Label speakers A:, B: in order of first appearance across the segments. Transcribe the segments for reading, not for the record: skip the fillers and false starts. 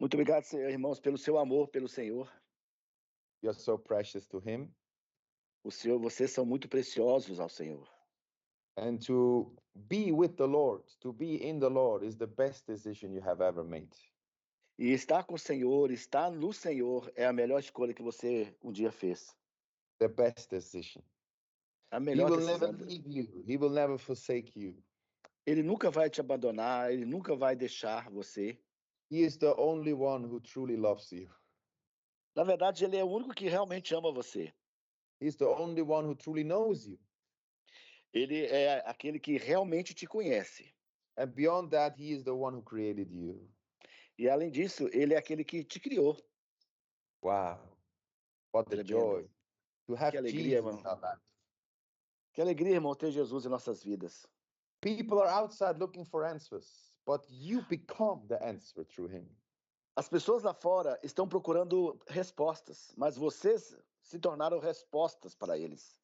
A: Muito obrigado, irmãos, pelo seu amor pelo Senhor.
B: You're so precious to Him.
A: Vocês são muito preciosos ao Senhor.
B: And to be with the Lord, to be in the Lord, is the best decision you have ever made.
A: E estar com o Senhor, estar no Senhor, é a melhor escolha que você um dia fez.
B: The best decision.
A: A
B: He
A: melhor
B: will never
A: decisão.
B: leave you. He will never forsake you.
A: Ele nunca vai te abandonar, ele nunca vai deixar você.
B: He is the only one who truly loves you.
A: Na verdade, ele é o único que realmente ama você.
B: He's the only one who truly knows you.
A: Ele é aquele que realmente te conhece.
B: And beyond that, He is the one who created you.
A: E além disso, ele é aquele que te criou.
B: Wow. What a joy to have
A: Que alegria,
B: Jesus
A: irmão.
B: in our life.
A: Que alegria, irmão, ter Jesus em nossas vidas.
B: People are outside looking for answers, but you become the answer through Him.
A: As pessoas lá fora estão procurando respostas, mas vocês se tornaram respostas para eles.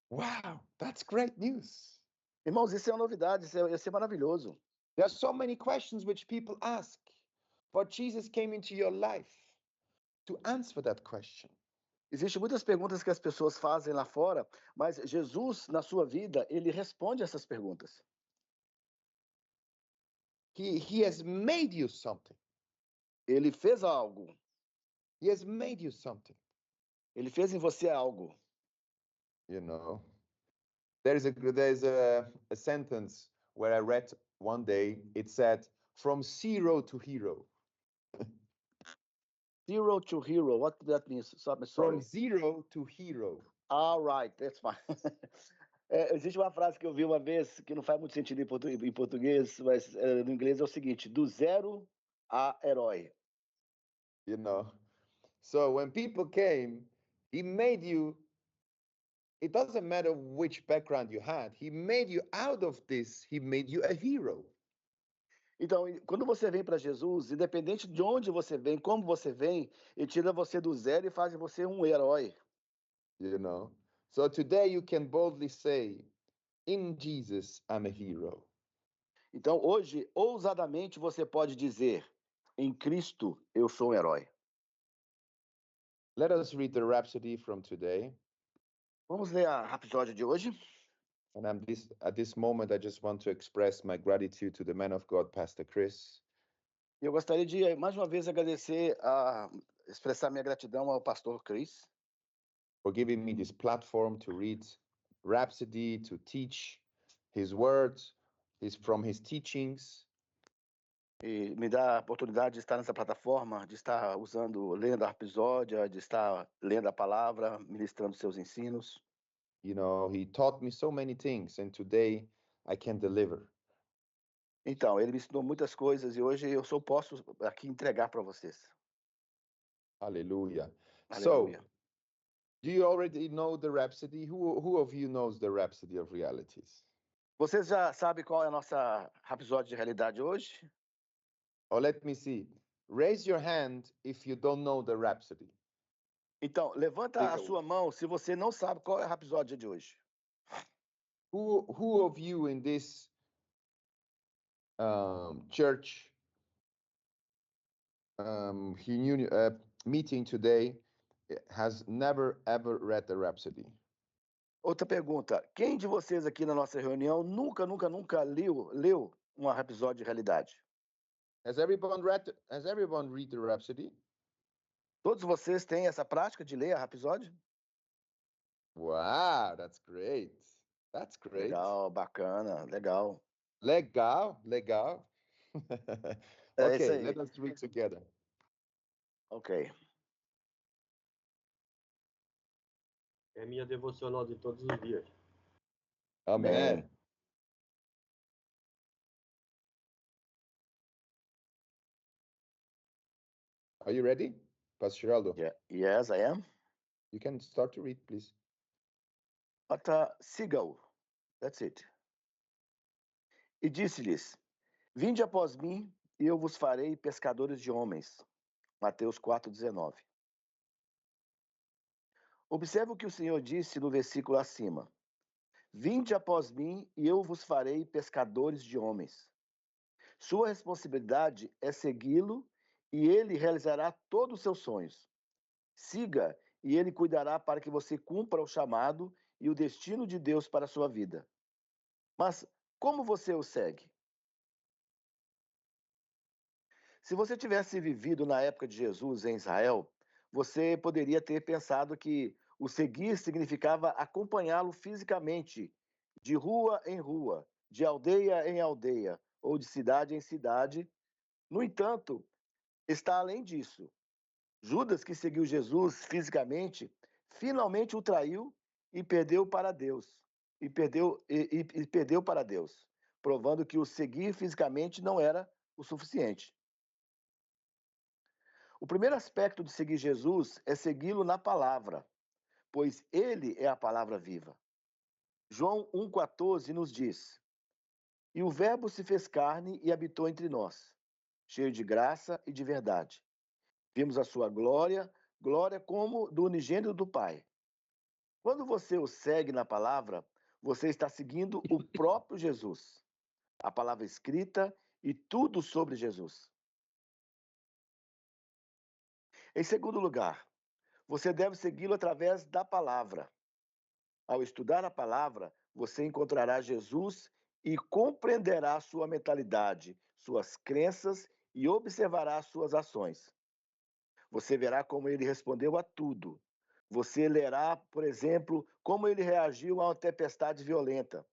B: Wow, that's great news.
A: Irmãos, isso é uma novidade, isso é maravilhoso.
B: There are so many questions which people ask, but Jesus came into your life to answer that question.
A: Existem muitas perguntas que as pessoas fazem lá fora, mas Jesus, na sua vida, ele responde essas perguntas.
B: He has made you something.
A: Ele fez algo.
B: He has made you something.
A: Ele fez em você algo.
B: You know, there's a sentence where I read one day. It said, "From zero to hero."
A: Zero to hero, what that means? Sorry.
B: From zero to hero.
A: All right, that's fine. Existe uma frase que eu vi uma vez que não faz muito sentido em português, mas no inglês é o seguinte: do zero a herói.
B: You know, so when people came, He made you. It doesn't matter which background you had. He made you out of this. He made you a hero.
A: Então, quando você vem para Jesus, independente de onde você vem, como você vem, ele tira você do zero e faz de você um herói.
B: You know, so today you can boldly say, "In Jesus, I'm a hero."
A: Então, hoje, ousadamente, você pode dizer: em Cristo, eu sou um herói.
B: Let us read the Rhapsody from today.
A: Vamos ler a Rapsódia de hoje.
B: And at this moment, I just want to express my gratitude to the man of God, Pastor Chris.
A: Eu gostaria de, mais uma vez, expressar minha gratidão ao pastor Chris
B: for giving me this platform to read Rhapsody, to teach his words, from his teachings.
A: e me dá a oportunidade de estar nessa plataforma, de estar lendo a Rapsódia, de estar lendo a palavra, ministrando seus ensinos.
B: You know, he taught me so many things, and today I can deliver.
A: Então, ele me ensinou muitas coisas e hoje eu só posso aqui entregar para vocês.
B: Hallelujah.
A: Aleluia.
B: So, do you already know the Rhapsody? Who of you knows the Rhapsody of Realities?
A: Vocês já sabem qual é a nossa Rapsódia de realidade hoje?
B: Or let me see. Raise your hand if you don't know the Rhapsody.
A: Então, levanta a sua mão se você não sabe qual é a Rapsódia de hoje.
B: Who of you in this church meeting today has never ever read the Rhapsody?
A: Outra pergunta: quem de vocês aqui na nossa reunião nunca leu uma Rapsódia de realidade?
B: Has everyone read the Rhapsody?
A: Todos vocês têm essa prática de ler a Rapsódia?
B: Wow, that's great. That's great.
A: Legal, bacana, legal.
B: Legal. Okay, let us read together.
A: Ok.
C: É minha devocional de todos os dias.
B: Amen. Are you ready, Pastor Geraldo?
A: Yeah. Yes, I am.
B: You can start to read, please.
A: But sigam. That's it. E disse-lhes: Vinde após mim, e eu vos farei pescadores de homens. Mateus 4:19. Observe o que o Senhor disse no versículo acima. Vinde após mim, e eu vos farei pescadores de homens. Sua responsabilidade é segui-lo e ele realizará todos os seus sonhos. Siga, e ele cuidará para que você cumpra o chamado e o destino de Deus para a sua vida. Mas como você o segue? Se você tivesse vivido na época de Jesus em Israel, você poderia ter pensado que o seguir significava acompanhá-lo fisicamente, de rua em rua, de aldeia em aldeia, ou de cidade em cidade. No entanto, está além disso. Judas, que seguiu Jesus fisicamente, finalmente o traiu e perdeu para Deus. Perdeu para Deus, provando que o seguir fisicamente não era o suficiente. O primeiro aspecto de seguir Jesus é segui-lo na palavra, pois ele é a palavra viva. João 1,14 nos diz: E o Verbo se fez carne e habitou entre nós, cheio de graça e de verdade. Vimos a sua glória, glória como do unigênito do Pai. Quando você o segue na palavra, você está seguindo o próprio Jesus, a palavra escrita e tudo sobre Jesus. Em segundo lugar, você deve segui-lo através da palavra. Ao estudar a palavra, você encontrará Jesus e compreenderá sua mentalidade, suas crenças e observará suas ações. Você verá como ele respondeu a tudo. Você lerá, por exemplo, como ele reagiu a uma tempestade violenta.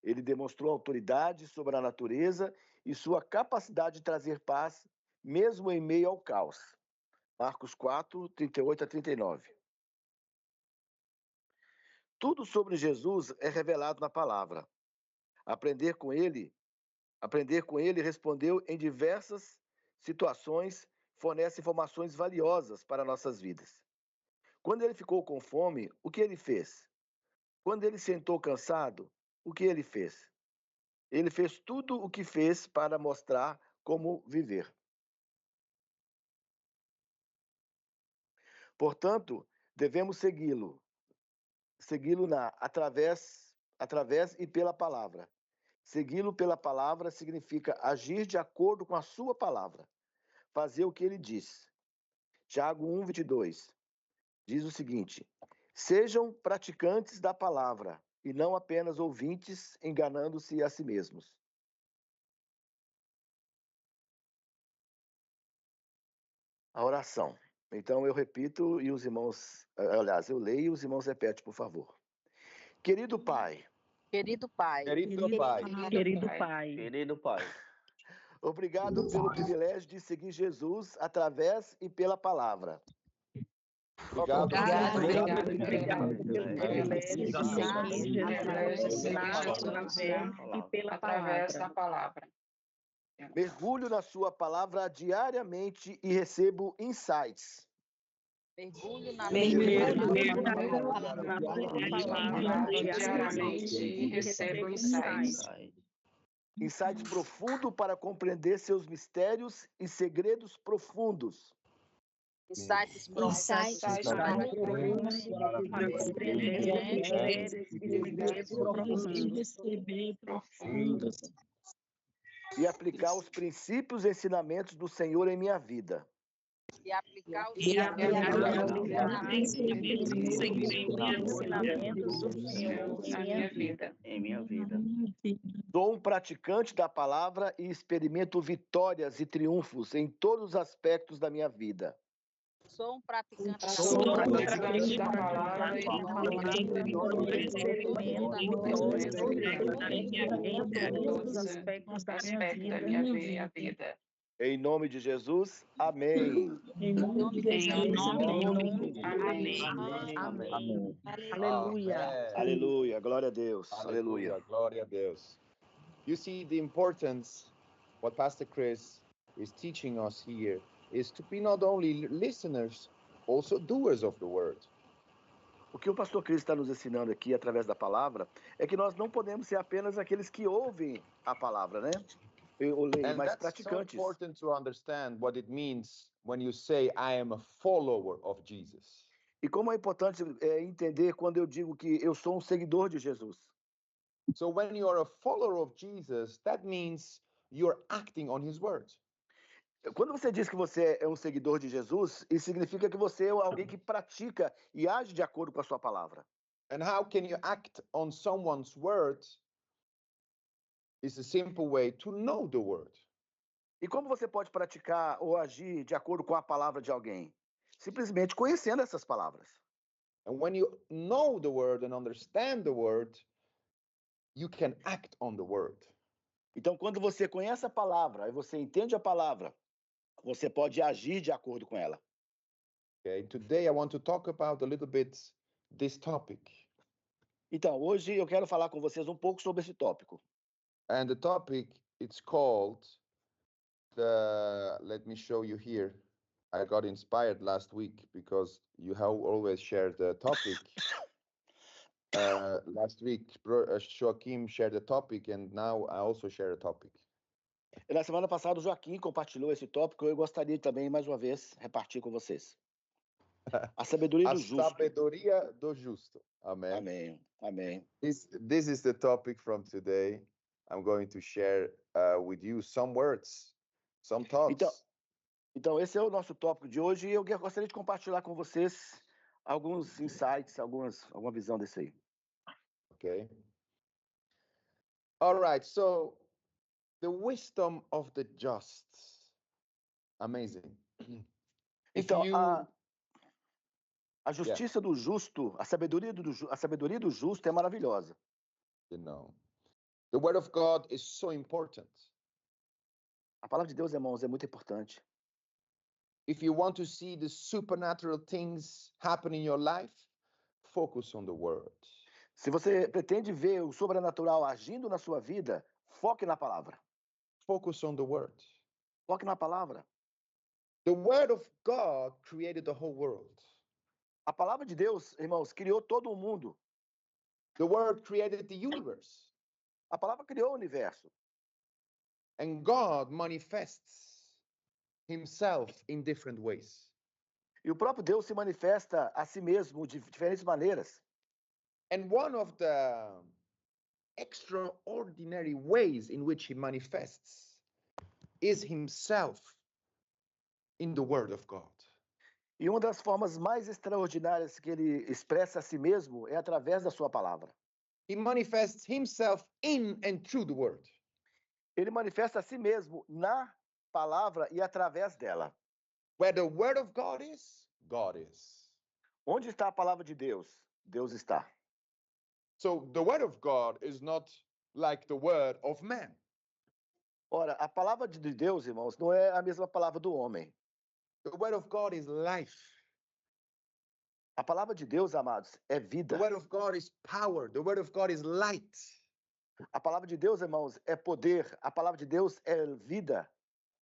A: Ele demonstrou autoridade sobre a natureza e sua capacidade de trazer paz, mesmo em meio ao caos. Marcos 4, 38 a 39. Tudo sobre Jesus é revelado na palavra. Aprender com ele respondeu em diversas situações, fornece informações valiosas para nossas vidas. Quando ele ficou com fome, o que ele fez? Quando ele sentou cansado, o que ele fez? Ele fez tudo o que fez para mostrar como viver. Portanto, devemos segui-lo através e pela palavra. Segui-lo pela palavra significa agir de acordo com a sua palavra, fazer o que ele diz. Tiago 1:22 diz o seguinte: sejam praticantes da palavra e não apenas ouvintes, enganando-se a si mesmos. A oração. Então eu repito e os irmãos, aliás, eu leio e os irmãos repetem, por favor. Querido Pai.
D: Querido Pai.
B: Querido Pai.
E: Querido Pai.
C: Querido Pai,
A: Obrigado pelo privilégio de seguir Jesus através e pela palavra.
B: Obrigado
E: Obrigado pelo privilégio de seguir Jesus através da palavra.
A: Mergulho na sua palavra diariamente e recebo insights.
D: Mergulho na
E: palavra diariamente e recebo insights.
A: Insights profundos para compreender seus mistérios e segredos profundos.
D: Insights profundos
E: Para compreender mistérios e segredos profundos.
A: E aplicar os princípios e ensinamentos do Senhor em minha vida.
D: E aplicar os
E: ensinamentos do Senhor na minha vida.
A: Sou um praticante da palavra e experimento vitórias e triunfos em todos os aspectos da minha vida.
D: Sou um praticante
E: da palavra e em todos os aspectos da minha vida.
A: Em nome de Jesus, amém.
E: Em nome de Jesus, amém.
D: Amém.
E: Aleluia.
A: Aleluia, glória a Deus. Aleluia.
B: Glória a Deus. You see the importance, what Pastor Chris is teaching us here, is to be not only listeners, also doers of the word.
A: O que o pastor Cristo está nos ensinando aqui através da palavra é que nós não podemos ser apenas aqueles que ouvem a palavra, né? Ou leem,
B: And
A: mas
B: that's so
A: praticantes.
B: important to understand what it means when you say, I am a follower of Jesus.
A: E como é importante entender quando eu digo que eu sou um seguidor de Jesus.
B: So when you are a follower of Jesus, that means you're acting on his word.
A: Quando você diz que você é um seguidor de Jesus, isso significa que você é alguém que pratica e age de acordo com a sua palavra.
B: And how can you act on someone's word? Is a simple way to know the word.
A: E como você pode praticar ou agir de acordo com a palavra de alguém? Simplesmente conhecendo essas palavras.
B: And when you know the word and understand the word, you can act on the word.
A: Então, quando você conhece a palavra e você entende a palavra, você pode agir de acordo com ela.
B: Okay, today I want to talk about a little bit this topic.
A: Então, hoje eu quero falar com vocês um pouco sobre esse tópico.
B: And the topic, it's called, let me show you here. I got inspired last week because you have always shared the topic. Last week, Joaquim shared the topic, and now I also share a topic.
A: E na semana passada, o Joaquim compartilhou esse tópico e eu gostaria também, mais uma vez, repartir com vocês. A sabedoria
B: A
A: do justo.
B: sabedoria do justo. Amen.
A: Amém, amém.
B: This is the topic from today. I'm going to share with you some words, some thoughts.
A: Então, esse é o nosso tópico de hoje e eu gostaria de compartilhar com vocês alguns insights, alguma visão desse aí.
B: Okay. All right. So, the wisdom of the just. Amazing.
A: Então, a justiça do justo, a sabedoria do justo é maravilhosa.
B: You know, the word of God is so important.
A: A palavra de Deus, irmãos, é muito importante.
B: If you want to see the supernatural things happen in your life, focus on the word.
A: Se você pretende ver o sobrenatural agindo na sua vida, foque na palavra.
B: Focus on the word.
A: Foque na palavra.
B: The word of God created the whole world.
A: A palavra de Deus, irmãos, criou todo o mundo.
B: The word created the universe.
A: A palavra criou o universo.
B: And God manifests himself in different ways.
A: E o próprio Deus se manifesta a si mesmo de diferentes maneiras.
B: And one of the extraordinary ways in which he manifests is himself in the word of God.
A: E uma das formas mais extraordinárias que ele expressa a si mesmo é através da sua palavra.
B: He manifests himself in and through the word.
A: Ele manifesta a si mesmo na palavra e através dela.
B: Where the word of God is, God is.
A: Onde está a palavra de Deus? Deus está.
B: So the word of God is not like the word of man.
A: Ora, a palavra de Deus, irmãos, não é a mesma palavra do homem.
B: The word of God is life.
A: A palavra de Deus, amados, é
B: The
A: vida.
B: word of God is power. The word of God is light.
A: A palavra de Deus, irmãos, é poder. A palavra de Deus é vida.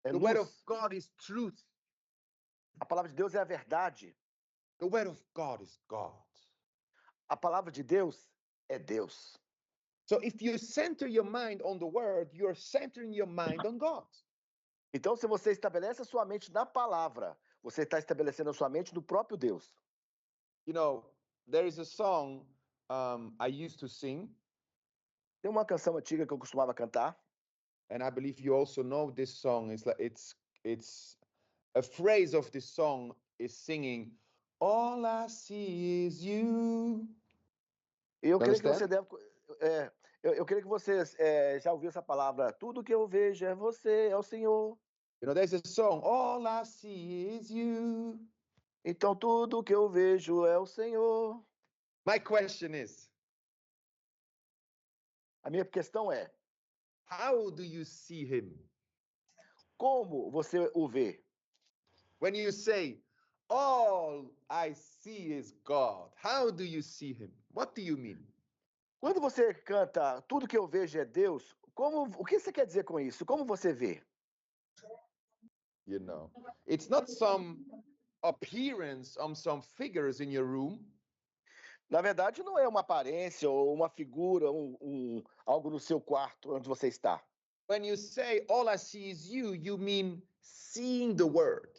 A: É
B: The word
A: luz.
B: of God is truth.
A: A palavra de Deus é a verdade.
B: The word of God is God.
A: A palavra de Deus é Deus.
B: So if you center your mind on the word, you're centering your mind on God.
A: Então, se você estabelece a sua mente na palavra, você está estabelecendo a sua mente no próprio Deus.
B: You know, there is a song I used to sing,
A: Tem uma canção antiga que eu costumava cantar,
B: and I believe you also know this song. It's like it's a phrase of this song is singing, "All I see is you."
A: e eu creio que
B: Understand?
A: você deve... eu creio que você já ouviu essa palavra. Tudo que eu vejo é você, é o Senhor.
B: You know, there's a song, "All I see is you."
A: Então, tudo que eu vejo é o Senhor.
B: My question is,
A: A minha questão é,
B: how do you see him?
A: como você o vê?
B: When you say, "All I see is God," how do you see him? What do you mean?
A: Quando você canta Tudo que eu vejo é Deus, o que você quer dizer com isso? Como você vê?
B: You know, it's not some appearance on some figures in your room.
A: Na verdade, não é uma aparência ou uma figura, algo no seu quarto onde você está.
B: When you say, "All I see is you," you mean seeing the word.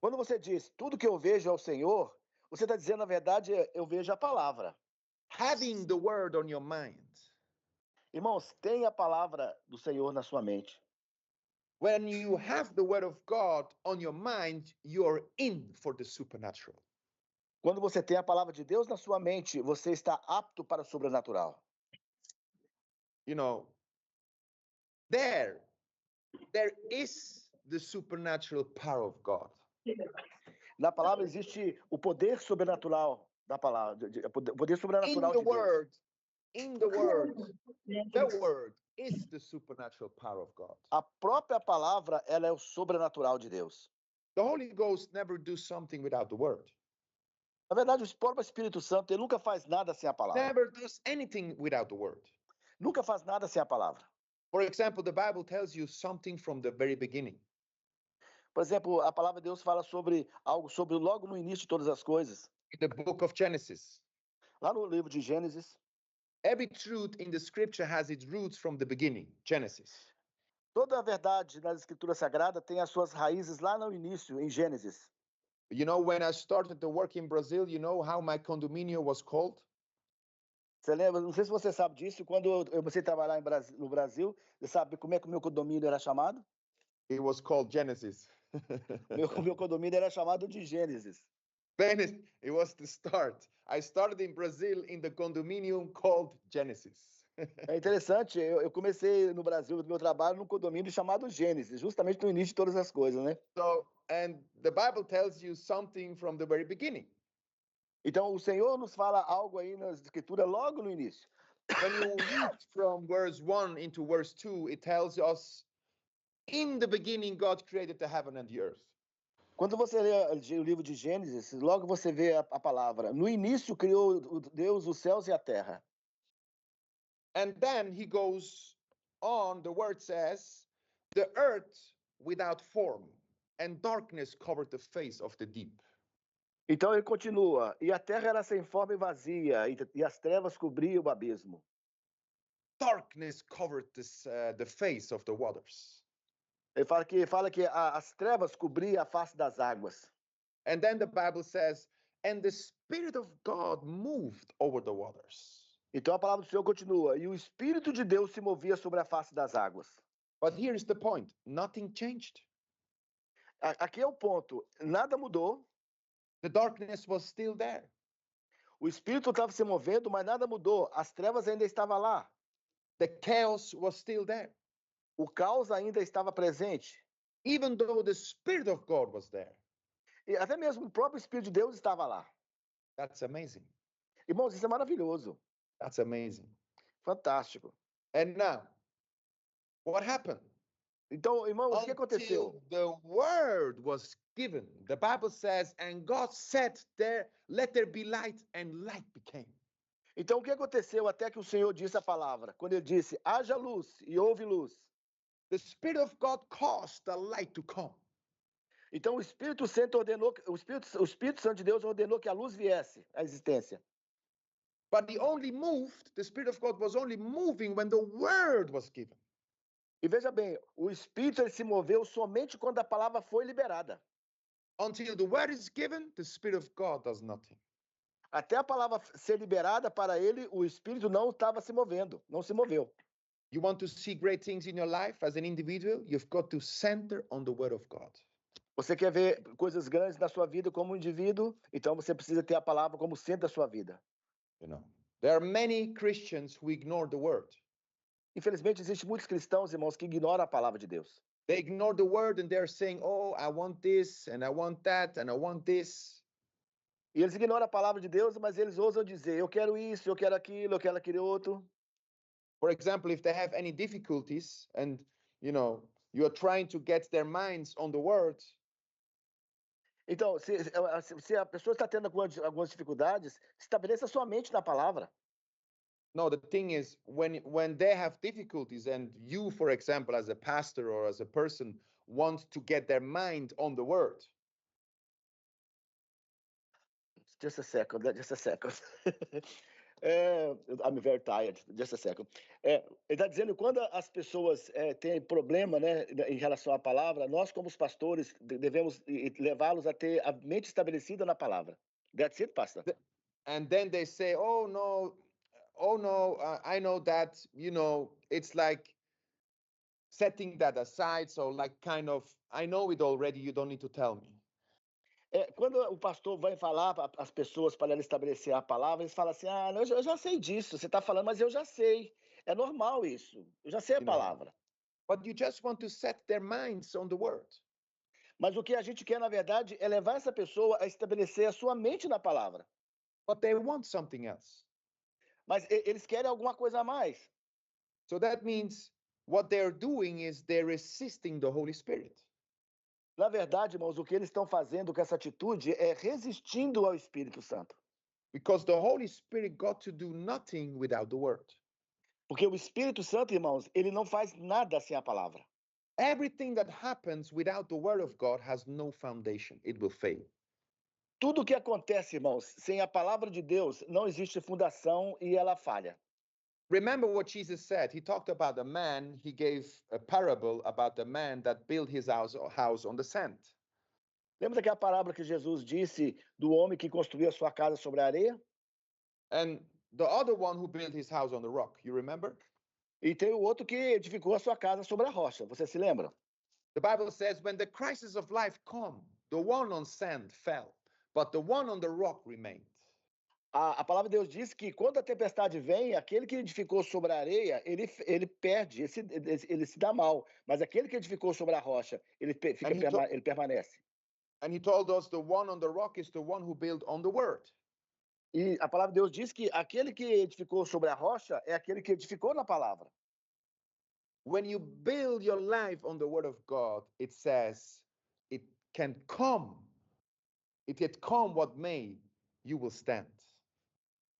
A: Quando você diz tudo que eu vejo é o Senhor, você está dizendo, na verdade, eu vejo a palavra.
B: Having the word on your mind.
A: Irmãos, tenha a palavra do Senhor na sua mente.
B: When you have the word of God on your mind, you're in for the supernatural.
A: Quando você tem a palavra de Deus na sua mente, você está apto para o sobrenatural.
B: You know, there is the supernatural power of God.
A: Na palavra existe o poder sobrenatural da palavra, o poder
B: In
A: sobrenatural
B: the
A: de Deus.
B: word, the word is the supernatural power of God.
A: A própria palavra, ela é o sobrenatural de Deus.
B: The Holy Ghost never do something without the word.
A: Na verdade, o próprio Espírito Santo, ele nunca faz nada sem a palavra.
B: Never does anything without the word.
A: Nunca faz nada sem a palavra.
B: For example, the Bible tells you something from the very beginning.
A: Por exemplo, a palavra de Deus fala sobre algo sobre logo no início de todas as coisas.
B: In the book of Genesis,
A: Lá no livro de Gênesis,
B: every truth in the scripture has its roots from the beginning, Genesis.
A: toda a verdade na Escritura Sagrada tem as suas raízes lá no início, em Gênesis.
B: You know, when I started to work in Brazil, you know how my condominium was called?
A: Você lembra? Não sei se você sabe disso. Quando eu comecei a trabalhar no Brasil, você sabe como é que o meu condomínio era chamado?
B: It was called Genesis.
A: Meu condomínio era chamado de Gênesis.
B: Then it was the start. I started in Brazil in the condominium called Genesis.
A: É interessante, eu comecei no Brasil, no meu trabalho, num condomínio chamado Gênesis, justamente no início de todas as coisas, né?
B: So, and the Bible tells you something from the very beginning.
A: Então, o Senhor nos fala algo aí na Escritura logo no início.
B: When you read from verse 1 into verse 2, it tells us, in the beginning, God created the heaven and the earth.
A: Quando você lê o livro de Gênesis, logo você vê a palavra. No início criou Deus os céus e a terra.
B: And then he goes on, the word says, the earth without form and darkness covered the face of the deep.
A: Então ele continua, e a terra era sem forma e vazia, e as trevas cobriam o abismo.
B: Darkness covered the face of the waters.
A: Ele fala que as trevas cobriam a face das águas.
B: And then the Bible says, and the Spirit of God moved over the waters.
A: Então a palavra do Senhor continua, e o Espírito de Deus se movia sobre a face das águas.
B: But here's the point, nothing changed.
A: Aqui é o ponto, nada mudou.
B: The darkness was still there.
A: O Espírito estava se movendo, mas nada mudou. As trevas ainda estavam lá.
B: The chaos was still there.
A: O caos ainda estava presente.
B: Even though the Spirit of God was there.
A: E até mesmo o próprio Espírito de Deus estava lá.
B: That's amazing.
A: Irmãos, isso é maravilhoso.
B: That's amazing.
A: Fantástico.
B: And now, what happened?
A: Então, irmãos, o que aconteceu?
B: Until the word was given, the Bible says, and God said there, let there be light, and light became.
A: Então, o que aconteceu até que o Senhor disse a palavra? Quando ele disse, haja luz e houve luz.
B: The Spirit of God caused the light to come.
A: Então, o Espírito Santo ordenou, o Espírito Santo de Deus ordenou que a luz viesse à existência.
B: But the Spirit of God was only moving when the word was given.
A: E veja bem, o Espírito ele se moveu somente quando a palavra foi liberada.
B: Until the word is given, the Spirit of God does nothing.
A: Até a palavra ser liberada para ele, o Espírito não estava se movendo, não se moveu.
B: You want to see great things in your life as an individual, you've got to center on the word of God.
A: Você quer ver coisas grandes na sua vida como indivíduo, então você precisa ter a palavra como centro da sua vida.
B: You know, there are many Christians who ignore the word.
A: Infelizmente, existem muitos cristãos, irmãos, que ignoram a palavra de Deus.
B: They ignore the word and they're saying, oh, I want this, and I want that, and I want this.
A: E eles ignoram a palavra de Deus, mas eles ousam dizer, eu quero isso, eu quero aquilo, eu quero aquele outro.
B: For example, if they have any difficulties and, you know, you are trying to get their minds on the word.
A: Então, se a pessoa está tendo algumas dificuldades, estabeleça sua mente na palavra.
B: No, the thing is, when they have difficulties and you, for example, as a pastor or as a person, want to get their mind on the word.
A: Just a second. I'm very tired. Just a second. Ele está dizendo que quando as pessoas têm problema, né, em relação à palavra, nós, como os pastores, devemos levá-los a ter a mente estabelecida na palavra. That's it, pastor.
B: And then they say, oh no, I know that, you know, it's like setting that aside. So, like, kind of, I know it already, you don't need to tell me.
A: Quando o pastor vai falar para as pessoas para ela estabelecer a palavra, eles falam assim: ah, não, eu já sei disso, você está falando, mas eu já sei. É normal isso, eu já sei a
B: You know.
A: palavra.
B: But you just want to set their minds on the word.
A: Mas o que a gente quer, na verdade, é levar essa pessoa a estabelecer a sua mente na palavra.
B: But they want something else.
A: Mas eles querem alguma coisa a mais.
B: So that means what they're doing is they're resisting the Holy Spirit.
A: Na verdade, irmãos, o que eles estão fazendo com essa atitude é resistindo ao Espírito Santo.
B: Because the Holy Spirit got to do nothing without the word.
A: Porque o Espírito Santo, irmãos, ele não faz nada sem a palavra.
B: Everything that happens without the word of God has no foundation. It will fail.
A: Tudo o que acontece, irmãos, sem a palavra de Deus, não existe fundação e ela falha.
B: Remember what Jesus said. He talked about a man, he gave a parable about the man that built his house on the sand.
A: Lembra daquela parábola que Jesus disse do homem que construiu a sua casa sobre a areia?
B: And the other one who built his house on the rock, you remember?
A: E tem o outro que edificou a sua casa sobre a rocha. Você se lembra?
B: The Bible says when the crisis of life come, the one on sand fell, but the one on the rock remained.
A: A palavra de Deus diz que quando a tempestade vem, aquele que edificou sobre a areia, ele perde, ele se dá mal. Mas aquele que edificou sobre a rocha, ele permanece.
B: And he told us the one on the rock is the one who built on the word.
A: E a palavra de Deus diz que aquele que edificou sobre a rocha é aquele que edificou na palavra.
B: When you build your life on the word of God, it says it can come. It can come what may, you will stand.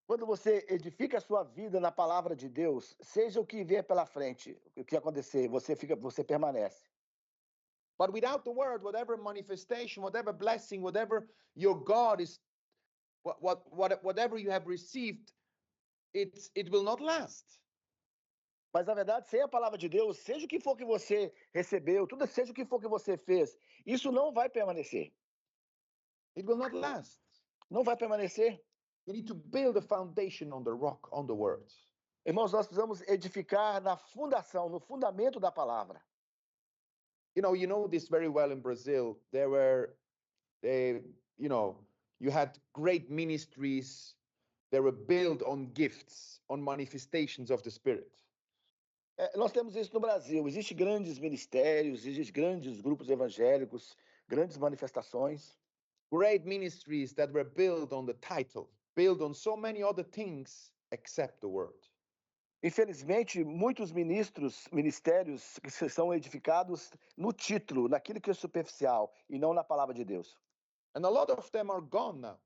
A: Quando você edifica a sua vida na palavra de Deus, seja o que vier pela frente, o que acontecer, você permanece.
B: But without the word, whatever manifestation, whatever blessing, whatever your God is, whatever you have received, it will not last.
A: Mas na verdade, sem a palavra de Deus, seja o que for que você recebeu, tudo seja o que for que você fez, isso não vai permanecer.
B: It will not last.
A: Não vai permanecer.
B: You need to build a foundation on the rock, on the word.
A: Irmãos, nós precisamos edificar na fundação, no fundamento da palavra.
B: You know this very well in Brazil. There were, you had great ministries. They were built on gifts, on manifestations of the Spirit.
A: Nós temos isso no Brasil. Existem grandes ministérios, existem grandes grupos evangélicos, grandes manifestações.
B: Great ministries that were built on the title, built on so many other things except the word.
A: Infelizmente, muitos ministérios que são edificados no título, naquilo que é superficial, e não na palavra de Deus.
B: And a lot of them are gone now.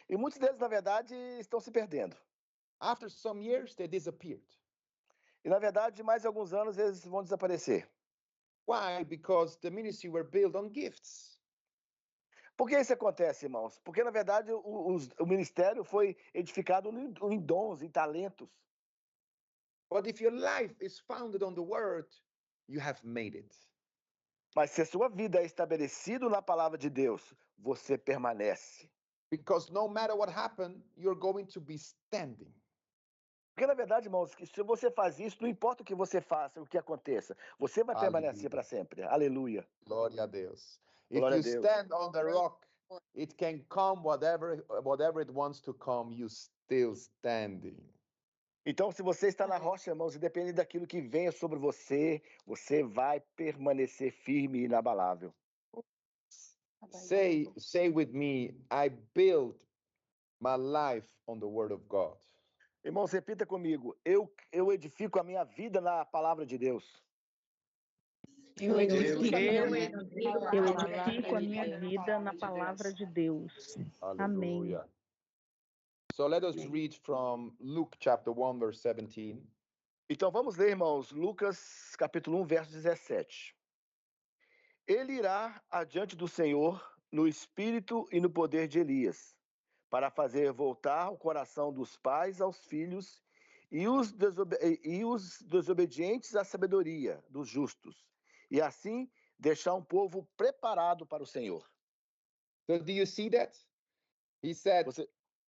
A: E muitos deles, na verdade, estão se perdendo.
B: After some years, they disappeared.
A: E, na verdade, mais alguns anos, eles vão desaparecer.
B: Why? Because the ministry were built on gifts.
A: Por que isso acontece, irmãos? Porque, na verdade, o ministério foi edificado em dons, em talentos.
B: But if your life is founded on the word, you have made it.
A: Mas se a sua vida é estabelecida na palavra de Deus, você permanece.
B: Because no matter what happened, you're going to be standing.
A: Porque, na verdade, irmãos, que se você faz isso, não importa o que você faça, o que aconteça, você vai permanecer para sempre. Aleluia.
B: Glória a Deus.
A: Glória
B: If
A: a
B: you
A: Deus.
B: stand on the rock, it can come whatever it wants to come, you still standing.
A: Então, se você está na rocha, irmãos, independente daquilo que venha sobre você, você vai permanecer firme e inabalável.
B: Say with me, I build my life on the word of God.
A: Irmãos, repita comigo. Eu edifico a minha vida na palavra de Deus.
E: Eu edifico a minha vida na palavra de Deus. Amém.
B: So let us read from Luke chapter 1 verse 17.
A: Então vamos ler, irmãos, Lucas capítulo 1, verso 17. Ele irá adiante do Senhor no espírito e no poder de Elias, para fazer voltar o coração dos pais aos filhos e os desobedientes à sabedoria dos justos, e assim deixar um povo preparado para o Senhor.
B: So do you see that? He said,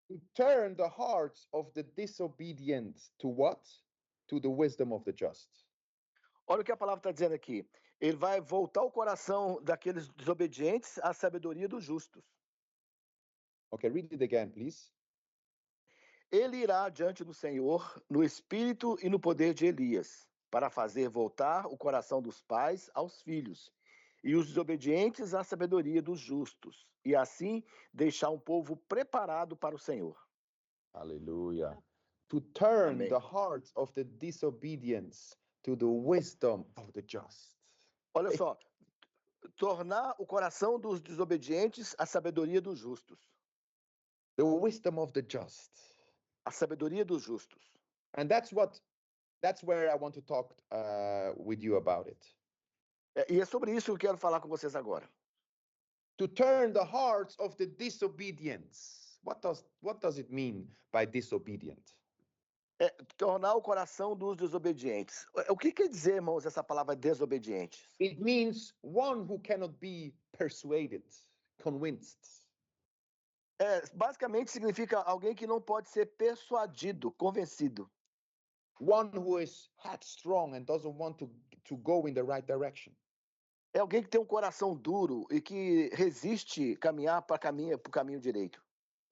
B: to turn the hearts of the disobedient to what? To the wisdom of the just.
A: Olha o que a palavra está dizendo aqui. Ele vai voltar o coração daqueles desobedientes à sabedoria dos justos.
B: Okay, read it again, please.
A: Ele irá diante do Senhor no espírito e no poder de Elias, para fazer voltar o coração dos pais aos filhos, e os desobedientes à sabedoria dos justos, e assim deixar um povo preparado para o Senhor.
B: Hallelujah. To turn
A: Amém.
B: the hearts of the disobedience to the wisdom of the just.
A: Olha só, tornar o coração dos desobedientes à sabedoria dos justos.
B: The wisdom of the just.
A: A sabedoria dos justos.
B: And that's where I want to talk with you about it.
A: E é sobre isso que eu quero falar com vocês agora.
B: To turn the hearts of the disobedience. What does it mean by disobedient?
A: Tornar o coração dos desobedientes. O que quer dizer, irmãos, essa palavra desobedientes?
B: It means one who cannot be persuaded, convinced.
A: Basicamente significa alguém que não pode ser persuadido, convencido.
B: One who is headstrong and doesn't want to go in the right direction.
A: É alguém que tem um coração duro e que resiste caminhar para o caminho direito.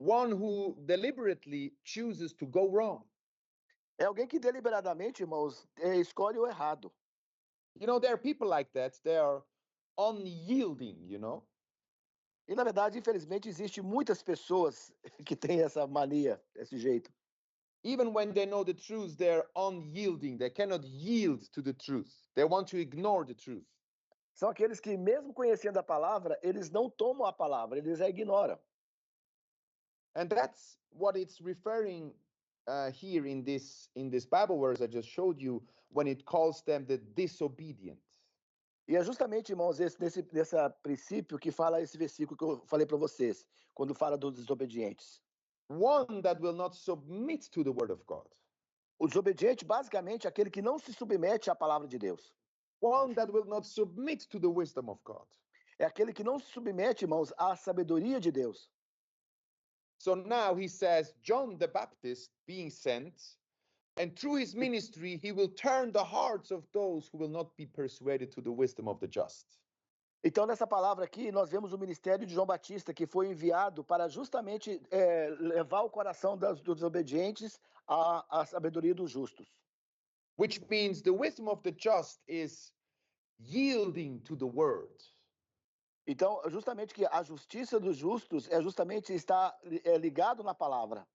B: One who deliberately chooses to go wrong.
A: É alguém que deliberadamente, irmãos, escolhe o errado.
B: You know, there are people like that. They are unyielding, you know.
A: E, na verdade, infelizmente, existe muitas pessoas que têm essa mania, desse jeito.
B: Even when they know the truth, they're unyielding. They cannot yield to the truth. They want to ignore the truth.
A: São aqueles que, mesmo conhecendo a palavra, eles não tomam a palavra, eles a ignoram.
B: And that's what it's referring here in this Bible verse I just showed you, when it calls them the disobedient.
A: E é justamente, irmãos, nesse princípio que fala esse versículo que eu falei para vocês, quando fala dos desobedientes.
B: One that will not submit to the word of God.
A: O desobediente, basicamente, é aquele que não se submete à palavra de Deus.
B: One that will not submit to the wisdom of God.
A: É aquele que não se submete, irmãos, à sabedoria de Deus.
B: So now he says, John the Baptist being sent, and through his ministry, he will turn the hearts of those who will not be persuaded to the wisdom of the just.
A: Então, nessa palavra aqui, nós vemos o ministério de João Batista, que foi enviado para justamente levar o coração dos desobedientes à sabedoria dos justos.
B: Which means the wisdom of the just is yielding to the word.
A: Então, justamente que a justiça dos justos é justamente estar ligado na palavra.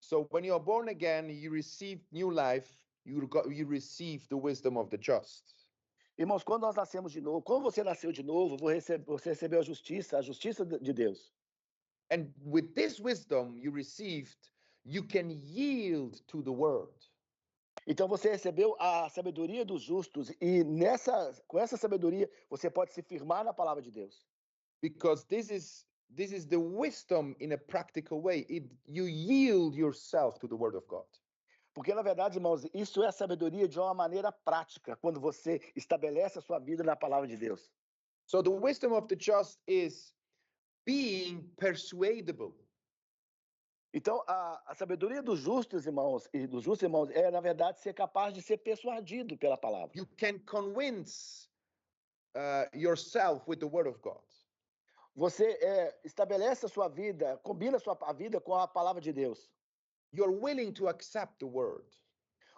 B: So when you are born again, you receive new life, you receive the wisdom of the just.
A: Irmãos, quando nós nascemos de novo, quando você nasceu de novo, você recebeu a justiça de Deus.
B: And with this wisdom you received, you can yield to the word.
A: Então você recebeu a sabedoria dos justos e com essa sabedoria você pode se firmar na palavra de Deus.
B: Because this is the wisdom in a practical way. You yield yourself to the word of God.
A: Porque na verdade, irmãos, isso é a sabedoria de uma maneira prática, quando você estabelece a sua vida na palavra de Deus.
B: So the wisdom of the just is being persuadable.
A: Então, a sabedoria dos justos, irmãos, é, na verdade, ser capaz de ser persuadido pela palavra.
B: You can convince yourself with the word of God.
A: Você estabelece a sua vida, combina a vida com a palavra de Deus.
B: You're willing to accept the word.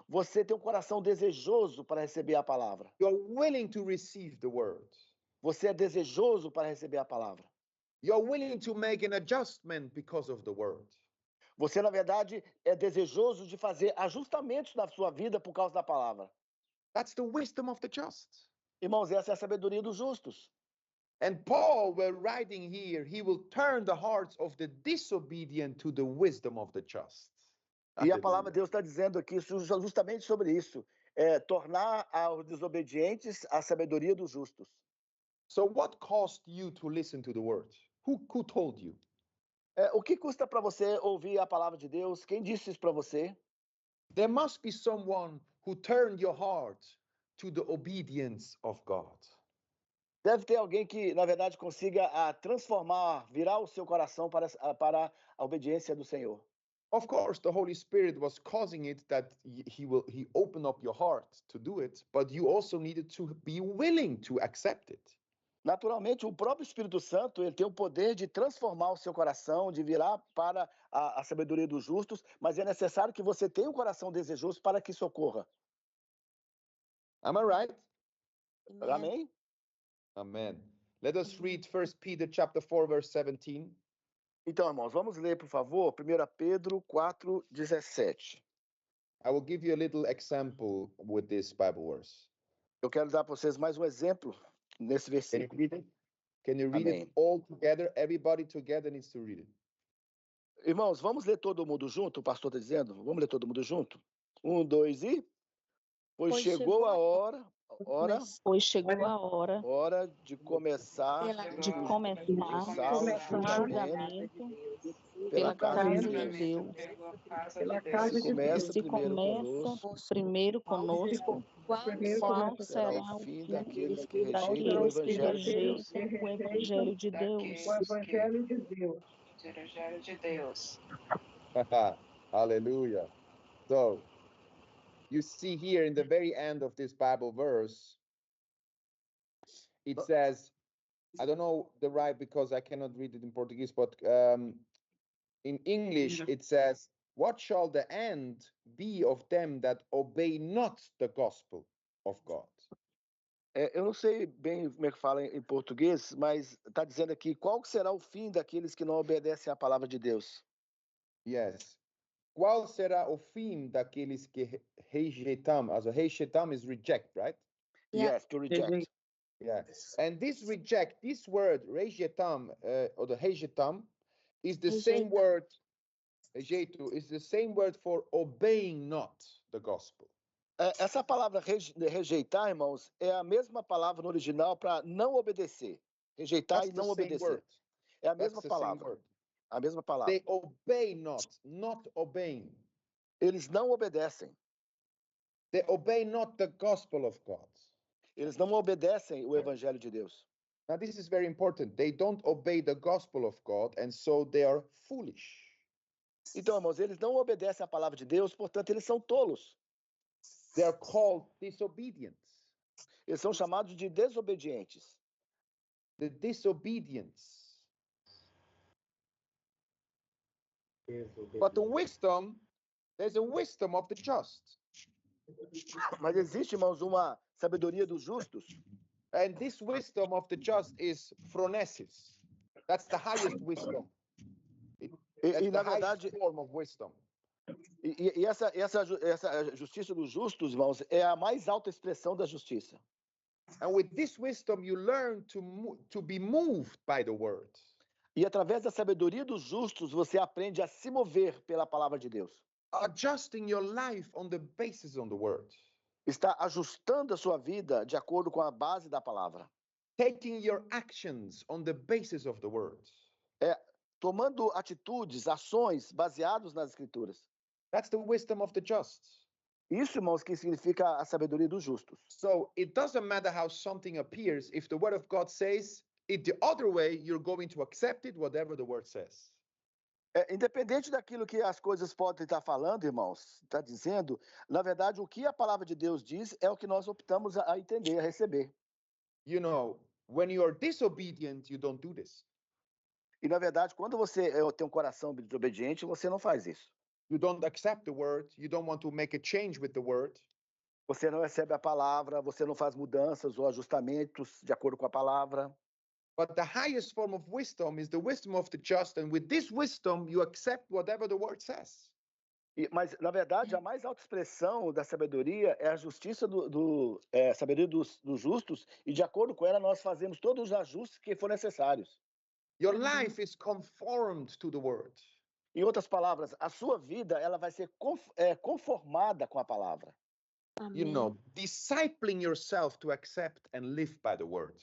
A: Você tem um coração desejoso para receber a palavra.
B: You're willing to receive the word.
A: Você é desejoso para receber a palavra.
B: You're willing to make an adjustment because of the word.
A: Você, na verdade, é desejoso de fazer ajustamentos na sua vida por causa da palavra.
B: That's the wisdom of the just.
A: Irmãos, essa é a sabedoria dos justos.
B: And Paul, while writing here, he will turn the hearts of the disobedient to the wisdom of the just.
A: E a palavra de Deus está dizendo aqui justamente sobre isso. Tornar aos desobedientes a sabedoria dos justos.
B: So what caused you to listen to the word? Who told you?
A: O que custa para você ouvir a palavra de Deus? Quem disse isso para você?
B: There must be someone who turned your heart to the obedience of God.
A: Deve ter alguém que, na verdade, consiga transformar, virar o seu coração para a obediência do Senhor.
B: Of course, the Holy Spirit was causing it that he opened up your heart to do it, but you also needed to be willing to accept it.
A: Naturalmente, o próprio Espírito Santo ele tem o poder de transformar o seu coração, de virar para a sabedoria dos justos, mas é necessário que você tenha um coração desejoso para que isso ocorra.
B: Am I right?
A: Amém?
B: Amen. Let us read 1 Peter chapter 4, verse 17.
A: Então, irmãos, vamos ler, por favor, 1 Pedro 4:17.
B: I will give you a little example with this Bible verse.
A: Eu quero dar para vocês mais um exemplo nesse
B: Can you
A: versículo.
B: read it? Can you read
A: Amém.
B: it all together? Everybody together needs to read it.
A: Irmãos, vamos ler todo mundo junto? O pastor está dizendo? Vamos ler todo mundo junto? 1, 2 e... Pois chegou a hora de começar o julgamento pela casa de Deus. Se começa primeiro conosco, qual será o fim daqueles que rejeitam o Evangelho de Deus?
B: Hallelujah. So, you see here in the very end of this Bible verse, it says, I don't know the right because I cannot read it in Portuguese, but in English it says, what shall the end be of them that obey not the gospel of God?
A: Eu não sei bem como é que fala em português, mas está dizendo aqui, qual será o fim daqueles que não obedecem à palavra de Deus?
B: Yes. Qual será o fim daqueles que rejeitam? Also, rejeitam is reject, right?
A: Yes, to reject.
B: Yeah. And this reject, this word rejeitam, or the rejeitam, is the same word, rejeito, is the same word for obeying not the gospel.
A: Essa palavra rejeitar, irmãos, é a mesma palavra no original para não obedecer. Rejeitar e não obedecer. É a mesma palavra. A mesma palavra.
B: They obey not obeying.
A: Eles não obedecem.
B: They obey not the gospel of God.
A: Eles não obedecem o evangelho de Deus.
B: Now this is very important. They don't obey the gospel of God, and so they are foolish.
A: Então, irmãos, eles não obedecem a palavra de Deus, portanto, eles são tolos.
B: They are called disobedient.
A: Eles são chamados de desobedientes.
B: The disobedience. But the wisdom, there's a wisdom of the just.
A: Mas existe, irmãos, uma sabedoria dos justos.
B: And this wisdom of the just is phronesis. That's the highest wisdom. That's the highest form of wisdom.
A: E essa justiça dos justos, irmãos, é a mais alta expressão da justiça.
B: And with this wisdom, you learn to be moved by the word.
A: E através da sabedoria dos justos, você aprende a se mover pela palavra de Deus.
B: Adjusting your life on the basis of the word.
A: Está ajustando a sua vida de acordo com a base da palavra.
B: Taking your actions on the basis of the word.
A: Tomando atitudes, ações baseadas nas escrituras.
B: That's the wisdom of the just.
A: Isso, irmãos, que significa a sabedoria dos justos.
B: So it doesn't matter how something appears. If the word of God says it the other way, you're going to accept it, whatever the word says.
A: Independente daquilo que as coisas podem estar falando, irmãos, está dizendo, na verdade, o que a palavra de Deus diz é o que nós optamos a entender, a receber.
B: You know, when you are disobedient, you don't do this.
A: E, na verdade, quando você tem um coração desobediente, você não faz isso.
B: You don't accept the word. You don't want to make a change with the word.
A: Você não recebe a palavra, você não faz mudanças ou ajustamentos de acordo com a palavra.
B: But the highest form of wisdom is the wisdom of the just, and with this wisdom, you accept whatever the word says.
A: Mas, na verdade, a mais alta expressão da sabedoria é a justiça sabedoria dos justos, e de acordo com ela nós fazemos todos os ajustes que forem necessários.
B: Your life is conformed to the word.
A: Em outras palavras, a sua vida ela vai ser conformada com a palavra.
B: You know, discipling yourself to accept and live by the word.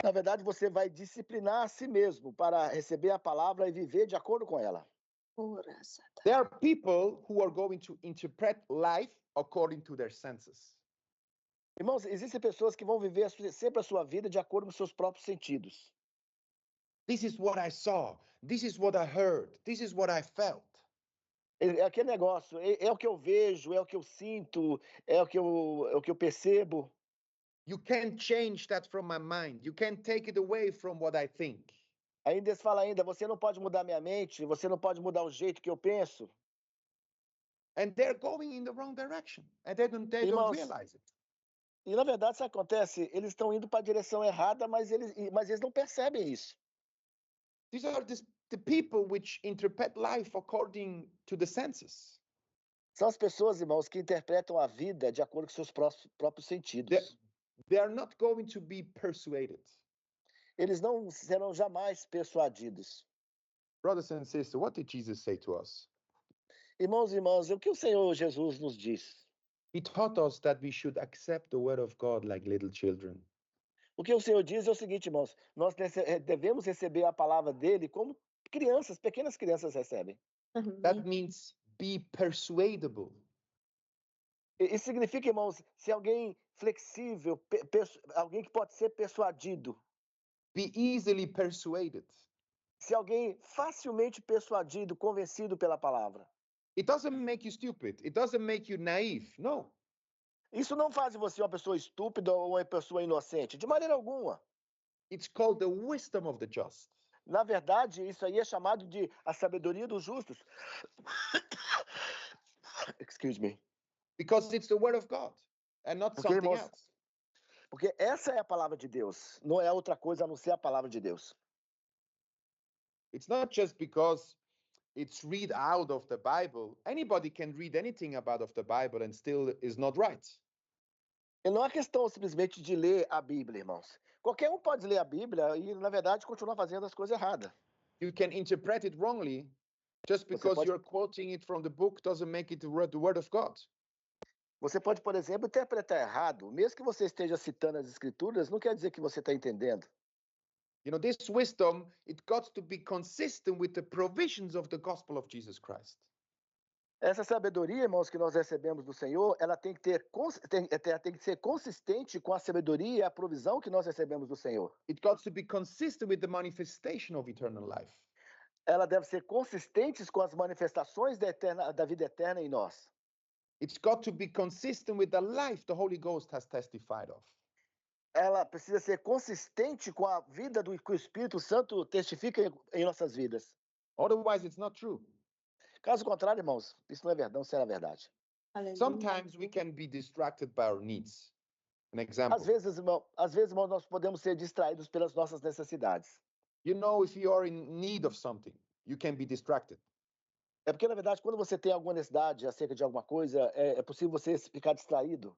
A: Na verdade, você vai disciplinar a si mesmo para receber a palavra e viver de acordo com ela.
B: There are people who are going to interpret life according to their senses.
A: Irmãos, existem pessoas que vão viver sempre a sua vida de acordo com seus próprios sentidos.
B: This is what I saw. This is what I heard. This is what I felt.
A: É aquele negócio, é o que eu vejo, é o que eu sinto, é o que eu percebo.
B: You can't change that from my mind. You can't take it away from what I think.
A: Ainda eles falam ainda, você não pode mudar minha mente, você não pode mudar o jeito que eu penso.
B: And they're going in the wrong direction. And they don't
A: Irmãos,
B: realize it.
A: e na verdade, isso acontece, eles estão indo para a direção errada, mas eles não percebem isso.
B: These are the people which interpret life according to the senses.
A: São as pessoas, irmãos, que interpretam a vida de acordo com seus próprios sentidos.
B: They are not going to be persuaded.
A: Eles não serão jamais persuadidos.
B: Brothers and sisters, what did Jesus say to us?
A: Irmãos e irmãs, o que o Senhor Jesus nos diz?
B: He taught us that we should accept the word of God like little children.
A: O que o Senhor diz é o seguinte, irmãos, nós devemos receber a palavra dele como crianças, pequenas crianças recebem.
B: That means be persuadable.
A: Isso significa, irmãos, ser alguém flexível, alguém que pode ser persuadido.
B: Be easily persuaded.
A: Ser alguém facilmente persuadido, convencido pela palavra.
B: It doesn't make you stupid. It doesn't make you naive. No.
A: Isso não faz de você uma pessoa estúpida ou uma pessoa inocente, de maneira alguma.
B: It's called the wisdom of the just.
A: Na verdade, isso aí é chamado de a sabedoria dos justos. Excuse me.
B: Because it's the word of God and not
A: Porque,
B: something
A: irmãos,
B: else.
A: porque essa é a palavra de Deus, não é outra coisa a não ser a palavra de Deus.
B: It's not just because it's read out of the Bible. Anybody can read anything about of the Bible and still is not right.
A: E não é questão simplesmente de ler a Bíblia, irmãos. Qualquer um pode ler a Bíblia e, na verdade, continuar fazendo as coisas erradas.
B: You can interpret it wrongly. Just because you're quoting it from the book doesn't make it the word of God.
A: Você pode, por exemplo, interpretar errado. Mesmo que você esteja citando as escrituras, não quer dizer que você está entendendo.
B: You know, this wisdom, it got to be consistent with the provisions of the gospel of Jesus Christ.
A: Essa sabedoria, irmãos, que nós recebemos do Senhor, ela tem que ser consistente com a sabedoria e a provisão que nós recebemos do Senhor.
B: It got to be consistent with the manifestation of eternal life.
A: Ela deve ser consistente com as manifestações da vida eterna em nós.
B: It's got to be consistent with the life the Holy Ghost has testified of.
A: Ela precisa ser consistente com a vida que o Espírito Santo testifica em nossas vidas.
B: Otherwise, it's not true.
A: Caso contrário, irmãos, isso não é verdade, não será verdade.
B: Sometimes we can be distracted by our needs. An example.
A: Às vezes, irmão, nós podemos ser distraídos pelas nossas necessidades.
B: You know, if you are in need of something, you can be distracted.
A: É porque, na verdade, quando você tem alguma necessidade acerca de alguma coisa, é possível você ficar distraído.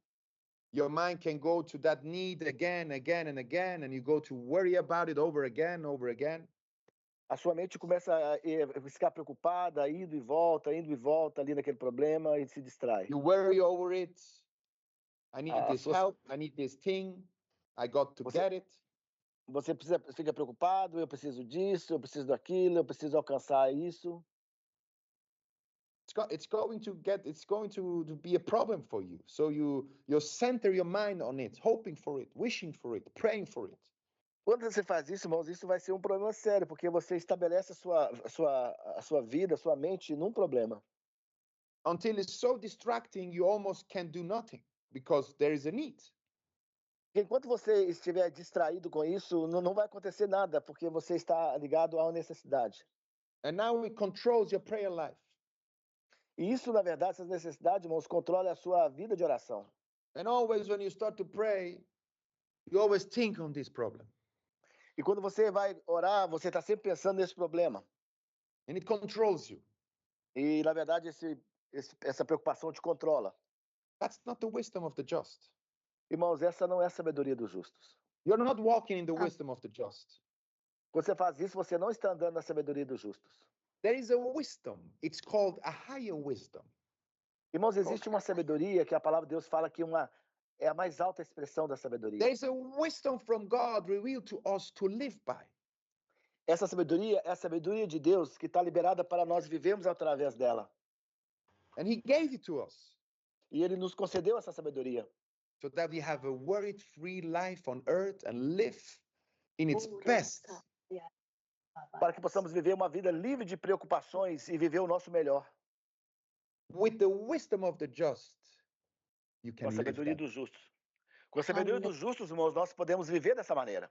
B: Your mind can go to that need again, and you go to worry about it over again.
A: A sua mente começa a ficar preocupada, indo e volta ali naquele problema e se distrai.
B: You worry over it. I need this help. I need this thing. I got to get it.
A: Você fica preocupado, eu preciso disso, eu preciso daquilo, eu preciso alcançar isso.
B: It's going to be a problem for you. So you center your mind on it, hoping for it, wishing for it, praying for it.
A: Quando você faz isso, irmãos, isso vai ser um problema sério, porque você estabelece a sua vida, a sua mente num problema.
B: Until it's so distracting, you almost can't do nothing because there is a need.
A: Enquanto você estiver distraído com isso, não vai acontecer nada, porque você está ligado à necessidade.
B: And now it controls your prayer life.
A: E isso, na verdade, essas necessidades, irmãos, controlam a sua vida de oração.
B: And always when you start to pray, you always think on this problem.
A: E quando você vai orar, você está sempre pensando nesse problema.
B: And it controls you.
A: E, na verdade, essa preocupação te controla.
B: That's not the wisdom of the just.
A: Irmãos, essa não é a sabedoria dos justos.
B: You're not walking in the wisdom of the just.
A: Quando você faz isso, você não está andando na sabedoria dos justos.
B: There is a wisdom. It's called a higher wisdom.
A: Irmãos, existe uma sabedoria que a palavra de Deus fala que é a mais alta expressão da sabedoria.
B: There is a wisdom from God revealed to us to live by.
A: Essa sabedoria é a sabedoria de Deus que está liberada para nós vivermos através dela.
B: And He gave it to us.
A: E Ele nos concedeu essa sabedoria.
B: So that we have a worry-free life on earth and live in its best.
A: Para que possamos viver uma vida livre de preocupações e viver o nosso melhor.
B: with the wisdom of the just, you
A: Com a
B: can live
A: sabedoria
B: that.
A: dos justos. Com a sabedoria dos justos, irmãos, nós podemos viver dessa maneira.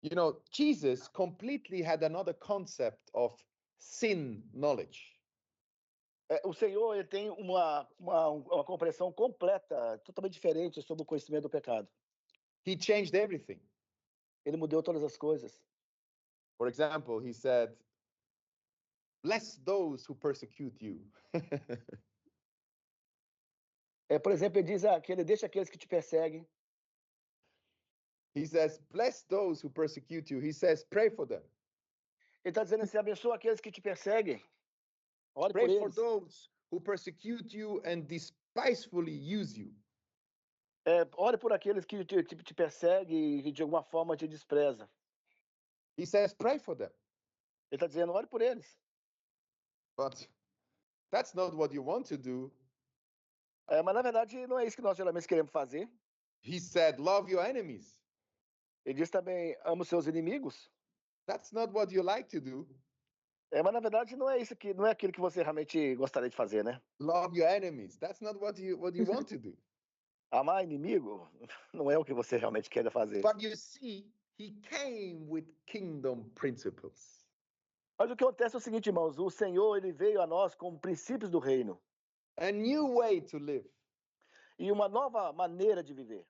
B: You know, Jesus completely had another concept of sin knowledge.
A: O Senhor ele tem uma compreensão completa, totalmente diferente sobre o conhecimento do pecado.
B: He changed everything.
A: Ele mudou todas as coisas.
B: For example, he said, bless those who persecute you.
A: Por exemplo, ele diz que ele deixa aqueles que te perseguem.
B: He says, bless those who persecute you. He says, pray for them.
A: Ele está dizendo assim, abençoa aqueles que te perseguem. Ore por
B: Pray for
A: eles.
B: those who persecute you and despisefully use you.
A: Ore por aqueles que te perseguem e de alguma forma te despreza.
B: He says, pray for them.
A: Ele está dizendo, ore por eles.
B: But that's not what you want to do.
A: Mas na verdade não é isso que nós geralmente queremos fazer.
B: He said, love your enemies.
A: Ele diz também, ama os seus inimigos.
B: That's not what you like to do.
A: Mas na verdade não é aquilo que você realmente gostaria de fazer, né?
B: Love your enemies. That's not what you want to do.
A: Amar inimigo não é o que você realmente quer fazer.
B: But you see, he came with kingdom principles.
A: Mas o que acontece é o seguinte, irmãos, o Senhor ele veio a nós com princípios do reino.
B: A new way to live.
A: E uma nova maneira de viver.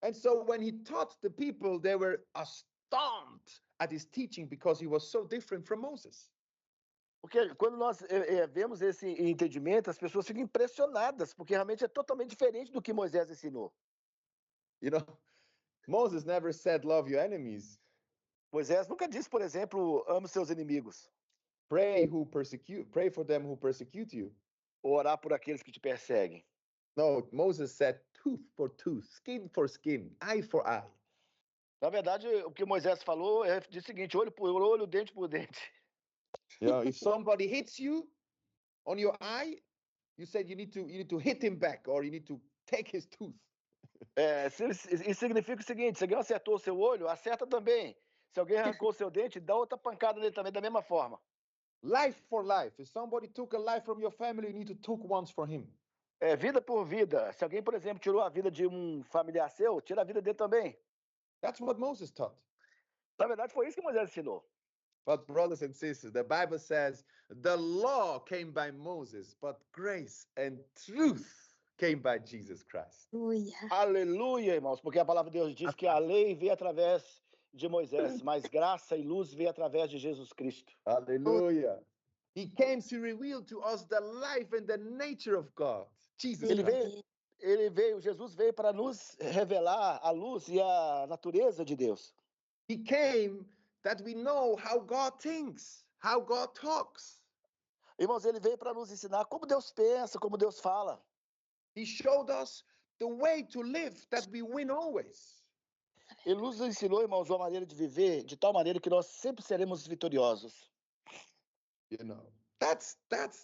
B: And so when he taught the people, they were astonished at his teaching because he was so different from Moses.
A: Porque quando nós vemos esse entendimento, as pessoas ficam impressionadas, porque realmente é totalmente diferente do que Moisés ensinou.
B: You know, Moses never said, love your enemies.
A: Moisés nunca disse, por exemplo, ame os seus inimigos.
B: Pray for them who persecute you.
A: Ou orar por aqueles que te perseguem.
B: No, Moses said tooth for tooth, skin for skin, eye for eye.
A: Na verdade, o que Moisés falou é o seguinte, olho por olho, dente por dente.
B: You know, if somebody hits you on your eye, you said you need to hit him back, or you need to take his tooth.
A: Isso significa o seguinte, se alguém acertou o seu olho, acerta também. Se alguém arrancou o seu dente, dá outra pancada nele também, da mesma forma.
B: Life for life. If somebody took a life from your family, you need to take once for him.
A: Vida por vida. Se alguém, por exemplo, tirou a vida de um familiar seu, tira a vida dele também.
B: That's what Moses taught.
A: Na verdade, foi isso que Moisés ensinou.
B: But brothers and sisters, the Bible says the law came by Moses, but grace and truth came by Jesus Christ.
A: Aleluia, irmãos, porque a palavra de Deus diz que a lei veio através de Moisés, mas graça e luz veio através de Jesus Cristo.
B: Hallelujah. He came to reveal to us the life and the nature of God. Jesus Christ.
A: Jesus veio para nos revelar a luz e a natureza de Deus.
B: He came that we know how God thinks, how God talks.
A: Irmãos, ele veio para nos ensinar como Deus pensa, como Deus fala.
B: He showed us the way to live that we win always.
A: Ele nos ensinou, irmãos, uma maneira de viver de tal maneira que nós sempre seremos vitoriosos.
B: You know, that's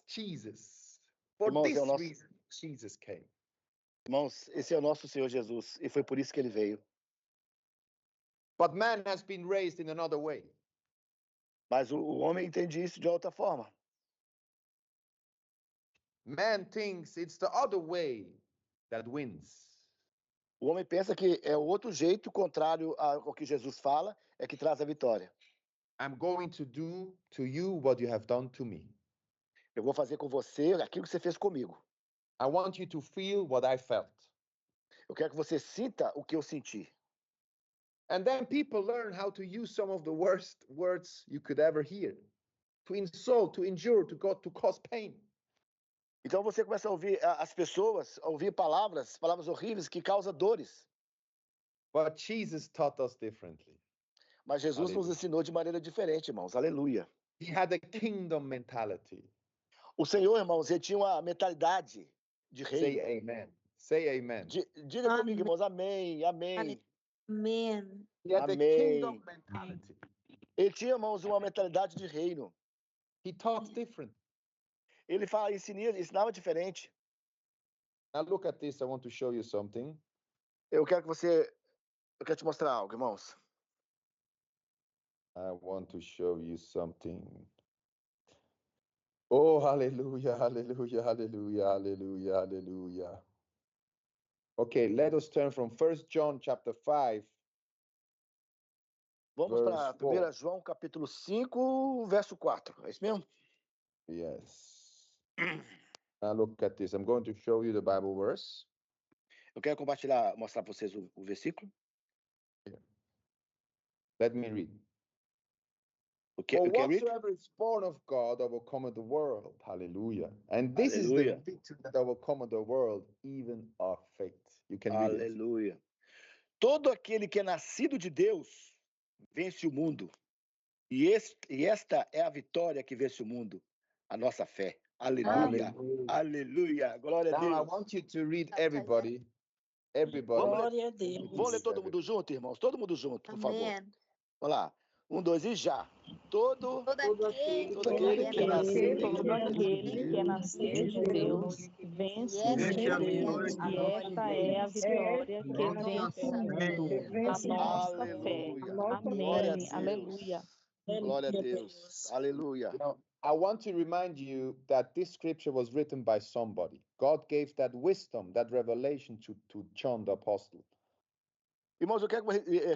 B: Jesus. For
A: Irmãos,
B: this reason, Jesus came.
A: Irmãos, esse é o nosso Senhor Jesus, e foi por isso que ele veio.
B: But man has been raised in another way.
A: Mas o homem entende isso de outra forma.
B: Man thinks it's the other way that wins.
A: O homem pensa que é o outro jeito, contrário ao que Jesus fala, é que traz a vitória.
B: I'm going to do to you what you have done to me.
A: Eu vou fazer com você aquilo que você fez comigo.
B: I want you to feel what I felt.
A: Eu quero que você sinta o que eu senti.
B: And then people learn how to use some of the worst words you could ever hear. To insult, to injure, to cause pain.
A: Então você começa a ouvir as pessoas, a ouvir palavras horríveis que causam dores.
B: But Jesus taught us differently.
A: Mas Jesus nos ensinou de maneira diferente, irmãos. Aleluia.
B: He had a kingdom mentality.
A: O Senhor, irmãos, ele tinha uma mentalidade de rei.
B: Say amen. Say amen.
A: Diga comigo, irmãos. Amém, amém.
E: Amém.
B: He had a kingdom mentality.
A: Ele tinha, irmãos, uma mentalidade de reino.
B: He taught different.
A: Ele ensinava diferente.
B: Now look at this. I want to show you something.
A: Eu quero te mostrar algo, irmãos.
B: I want to show you something. Oh, hallelujah, hallelujah, hallelujah, hallelujah, hallelujah. Okay, let us turn from 1 John chapter 5.
A: Vamos
B: Verse
A: para 1 João capítulo 5, verso 4. É isso mesmo?
B: Yes. Now look at this. I'm going to show you the Bible verse.
A: Eu quero mostrar para vocês o versículo.
B: Let me read.
A: O que,
B: For
A: o que read?
B: whatsoever is born of God overcometh the world. Hallelujah. And this is the
A: Hallelujah.
B: victory that overcometh the world, even our faith. You can read it.
A: Aleluia. Todo aquele que é nascido de Deus vence o mundo. E esta é a vitória que vence o mundo, a nossa fé. Aleluia. Aleluia. Glória a
B: Now I
A: Deus.
B: want you to read everybody. Everybody.
D: Glória a Deus.
A: Vamos ler todo mundo junto, irmãos? Todo mundo junto, por favor.
D: Amém.
A: Vamos lá. 1, 2 e já. Todo aquele que é
E: Todo
A: nascido
E: aquele que é nascido de Deus vence o mundo, e esta é a vitória que vence o mundo, a nossa fé.
A: Aleluia. Glória a
E: Amém.
A: Deus.
E: Aleluia.
A: Glória a Deus. Aleluia.
B: You know, I want to remind you that this scripture was written by somebody. God gave that wisdom, that revelation to John the Apostle.
A: Irmãos, eu quero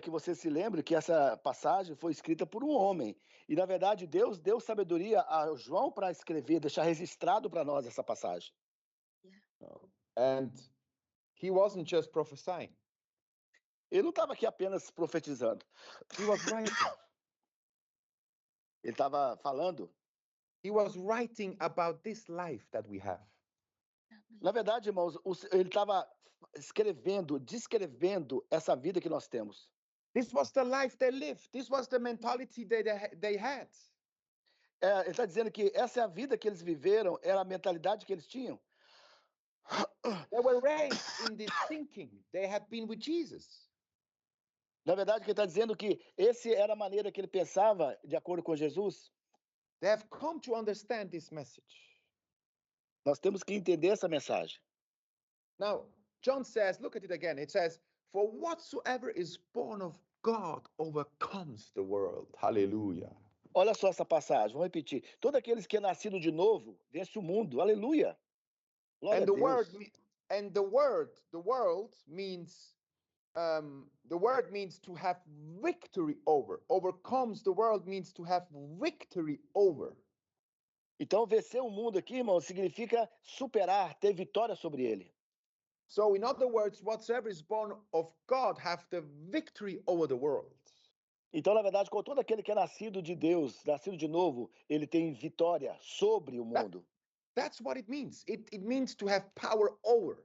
A: que você se lembre que essa passagem foi escrita por um homem. E, na verdade, Deus deu sabedoria a João para escrever, deixar registrado para nós essa passagem.
B: And he wasn't just prophesying.
A: Ele não estava aqui apenas profetizando.
B: He was writing.
A: Ele estava falando.
B: He was writing about this life that we have.
A: Na verdade, irmãos, ele estava escrevendo, descrevendo essa vida que nós temos.
B: This was the life they lived. This was the mentality they had.
A: Ele está dizendo que essa é a vida que eles viveram, era a mentalidade que eles tinham.
B: They were raised in this thinking. They had been with Jesus.
A: Na verdade, ele está dizendo que essa era a maneira que ele pensava de acordo com Jesus.
B: They have come to understand this message.
A: Nós temos que entender essa mensagem.
B: Now, John says, look at it again. It says, for whatsoever is born of God overcomes the world. Hallelujah.
A: Olha só essa passagem, vamos repetir. Todo aqueles que é nascido de novo, vence o mundo. Aleluia. Glória
B: And
A: a
B: the
A: Deus.
B: the word means to have victory over. Overcomes the world means to have victory over.
A: Então, vencer o mundo aqui, irmão, significa superar, ter vitória sobre ele.
B: So, in other words, whatsoever is born of God have the victory over the world.
A: Então, na verdade, com todo aquele que é nascido de Deus, nascido de novo, ele tem vitória sobre o mundo.
B: That's what it means. It means to have power over.